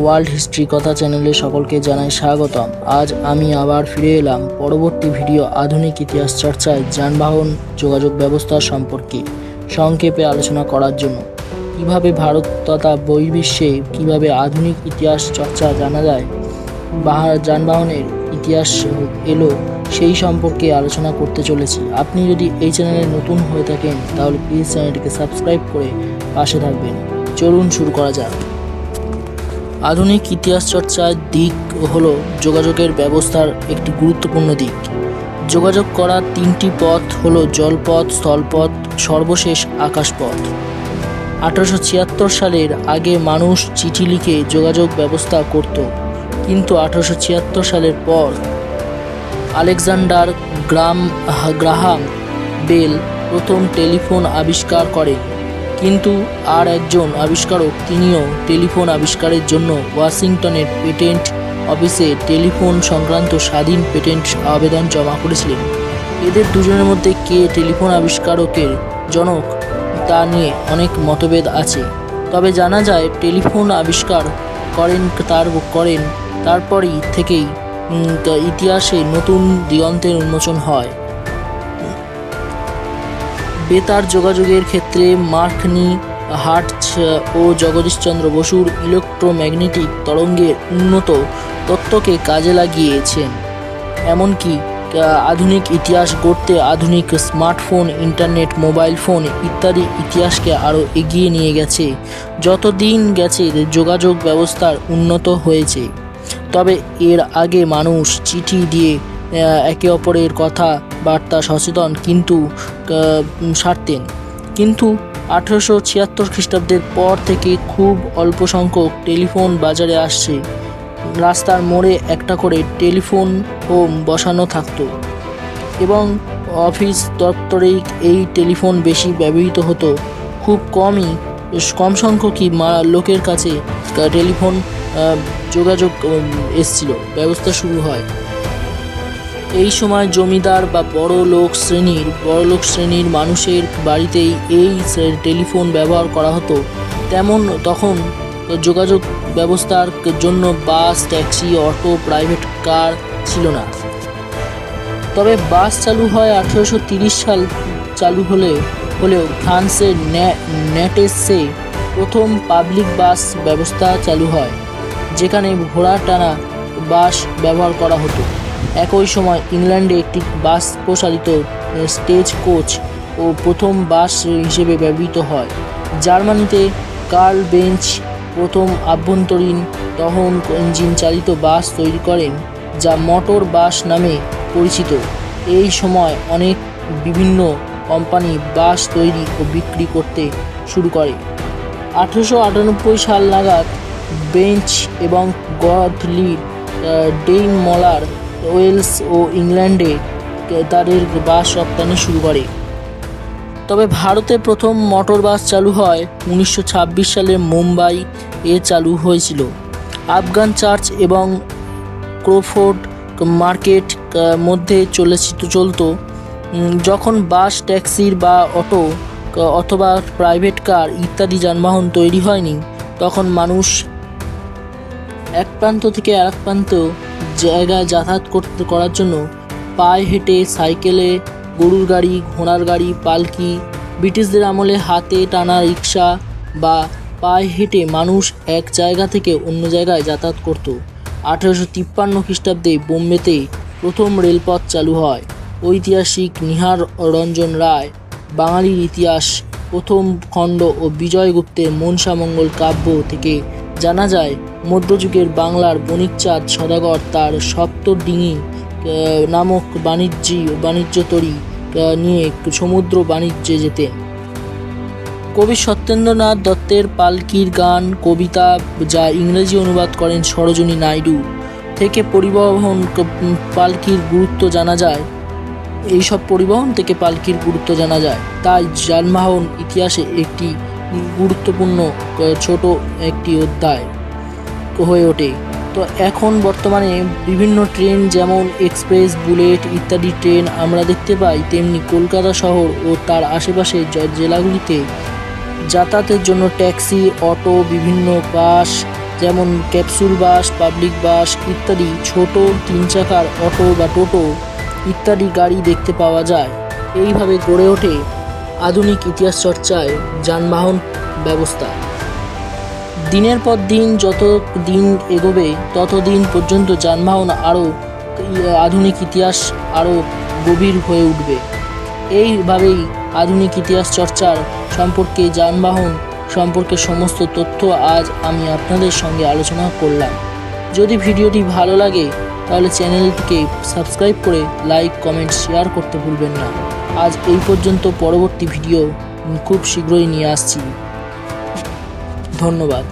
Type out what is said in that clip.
World history কথা চ্যানেলে সকলকে জানাই স্বাগতম। আজ আমি আবার ফিরে এলাম পরবর্তী ভিডিও আধুনিক ইতিহাস চর্চায় যানবাহন যোগাযোগ ব্যবস্থা সম্পর্কে সংক্ষেপে আলোচনা করার জন্য। কিভাবে ভারত তথা বহির্বিশ্বে কিভাবে আধুনিক ইতিহাস চর্চা জানা যায়, যানবাহনের ইতিহাস এলো, সেই সম্পর্কে আলোচনা করতে চলেছি। আপনি যদি এই চ্যানেলে নতুন হয়ে থাকেন তাহলে প্লিজ চ্যানেলটিকে সাবস্ক্রাইব করে পাশে থাকবেন। চলুন শুরু করা যাক। আধুনিক ইতিহাস চর্চার দিক হলো যোগাযোগের ব্যবস্থার একটি গুরুত্বপূর্ণ দিক। যোগাযোগ করার তিনটি পথ হলো জলপথ, স্থলপথ, সর্বশেষ আকাশপথ। 1876 সালের আগে মানুষ চিঠি লিখে যোগাযোগ ব্যবস্থা করত, কিন্তু 1876 সালের পর আলেকজান্ডার গ্রাহাম বেল প্রথম টেলিফোন আবিষ্কার করেন। কিন্তু আর একজন আবিষ্কারক, তিনিও টেলিফোন আবিষ্কারের জন্য ওয়াশিংটনের পেটেন্ট অফিসে টেলিফোন সংক্রান্ত স্বাধীন পেটেন্ট আবেদন জমা করেছিলেন। এদের দুজনের মধ্যে কে টেলিফোন আবিষ্কারকের জনক তা নিয়ে অনেক মতভেদ আছে। তবে জানা যায় টেলিফোন আবিষ্কার করেন তারপরই থেকেই ইতিহাসে নতুন দিগন্তের উন্মোচন হয়। বেতার যোগাযোগের ক্ষেত্রে মার্কনি, হার্টজ ও জগদীশচন্দ্র বসুর ইলেকট্রোম্যাগনেটিক তরঙ্গের উন্নত তত্ত্বকে কাজে লাগিয়েছেন। এমনকি আধুনিক ইতিহাস গড়তে আধুনিক স্মার্টফোন, ইন্টারনেট, মোবাইল ফোন ইত্যাদি ইতিহাসকে আরও এগিয়ে নিয়ে গেছে। যত দিন গেছে যোগাযোগ ব্যবস্থার উন্নত হয়েছে। তবে এর আগে মানুষ চিঠি দিয়ে একে অপরের কথাবার্তা সচেতন সারতেন। কিন্তু 1876 খ্রিস্টাব্দের পর থেকে খুব অল্প সংখ্যক টেলিফোন বাজারে আসছে। রাস্তার মোড়ে একটা করে টেলিফোন হোম বসানো থাকতো এবং অফিস দপ্তরেই এই টেলিফোন বেশি ব্যবহৃত হতো। খুব কম সংখ্যকই লোকের কাছে টেলিফোন যোগাযোগ এসেছিল, ব্যবস্থা শুরু হয়। এই সময় জমিদার বা বড়লোক শ্রেণীর মানুষের বাড়িতেই এই টেলিফোন ব্যবহার করা হতো। তখন যোগাযোগ ব্যবস্থার জন্য বাস, ট্যাক্সি, অটো, প্রাইভেট কার ছিল না। তবে বাস চালু হয় 1830 সাল। চালু হলেও ফ্রান্সের ন্যাটেসে প্রথম পাবলিক বাস ব্যবস্থা চালু হয়, যেখানে ঘোড়া টানা বাস ব্যবহার করা হতো। একই সময় ইংল্যান্ডে একটি বাস প্রসারিত স্টেজ কোচ ও প্রথম বাস হিসেবে ব্যবহৃত হয়। জার্মানিতে কার্ল বেঞ্চ প্রথম আভ্যন্তরীণ দহন ইঞ্জিন চালিত বাস তৈরি করেন, যা মোটর বাস নামে পরিচিত। এই সময় বিভিন্ন কোম্পানি বাস তৈরি ও বিক্রি করতে শুরু করে। 1898 সাল নাগাদ বেঞ্চ এবং গথলিব ডেইমলার ওয়েলস ও ইংল্যান্ডে তাদের বাস রপ্তানি শুরু করে। তবে ভারতে প্রথম মোটর বাস চালু হয় 1926 সালে মুম্বাই চালু হয়েছিল। আফগান চার্চ এবং ক্রোফোর্ড মার্কেট মধ্যে চলত। যখন বাস, ট্যাক্সির বা অটো অথবা প্রাইভেট কার ইত্যাদি যানবাহন তৈরি হয়নি, তখন মানুষ এক প্রান্ত থেকে আরেক প্রান্ত জায়গায় যাতায়াত করার জন্য পায়ে হেঁটে, সাইকেলে, গরুর গাড়ি, ঘোড়ার গাড়ি, পালকি, ব্রিটিশদের আমলে হাতে টানা রিক্সা বা পায়ে হেঁটে মানুষ এক জায়গা থেকে অন্য জায়গায় যাতায়াত করত। 1853 খ্রিস্টাব্দে বোম্বেতে প্রথম রেলপথ চালু হয়। ঐতিহাসিক নিহার রঞ্জন রায় বাঙালির ইতিহাস প্রথম খণ্ড ও বিজয়গুপ্তের মনসামঙ্গল কাব্য থেকে জানা যায়, মধ্যযুগের বাংলার বণিকচাঁদ সদাগর তার সপ্তডিঙি নামক বাণিজ্য তরী নিয়ে সমুদ্র বাণিজ্যে যেতেন। কবি সত্যেন্দ্রনাথ দত্তের পালকির গান কবিতা, যা ইংরেজি অনুবাদ করেন সরোজিনী নাইডু, থেকে পালকির গুরুত্ব জানা যায়। এইসব পরিবহন থেকে পালকির গুরুত্ব জানা যায়। তাই যানবাহন ইতিহাসে একটি গুরুত্বপূর্ণ ছোট একটি অধ্যায় হয়ে ওঠে। তো এখন বর্তমানে বিভিন্ন ট্রেন, যেমন এক্সপ্রেস, বুলেট ইত্যাদি ট্রেন আমরা দেখতে পাই, তেমনি কলকাতা শহর ও তার আশেপাশের জেলাগুলিতে যাতায়াতের জন্য ট্যাক্সি, অটো, বিভিন্ন বাস, যেমন ক্যাপসুল বাস, পাবলিক বাস ইত্যাদি, ছোট 3 চাকার অটো বা টোটো ইত্যাদি গাড়ি দেখতে পাওয়া যায়। এইভাবে গড়ে ওঠে আধুনিক ইতিহাস চর্চায় যানবাহন ব্যবস্থা। দিনের পর দিন যত দিন এগোবে তত দিন পর্যন্ত যানবাহন আরও আধুনিক ইতিহাস আরও গভীর হয়ে উঠবে। এইভাবেই আধুনিক ইতিহাস চর্চার সম্পর্কে, যানবাহন সম্পর্কে সমস্ত তথ্য আজ আমি আপনাদের সঙ্গে আলোচনা করলাম। যদি ভিডিওটি ভালো লাগে তাহলে চ্যানেলটিকে সাবস্ক্রাইব করে লাইক, কমেন্ট, শেয়ার করতে ভুলবেন না। আজ এই পর্যন্ত, পরবর্তী ভিডিও খুব শীঘ্রই নিয়ে আসছি। ধন্যবাদ।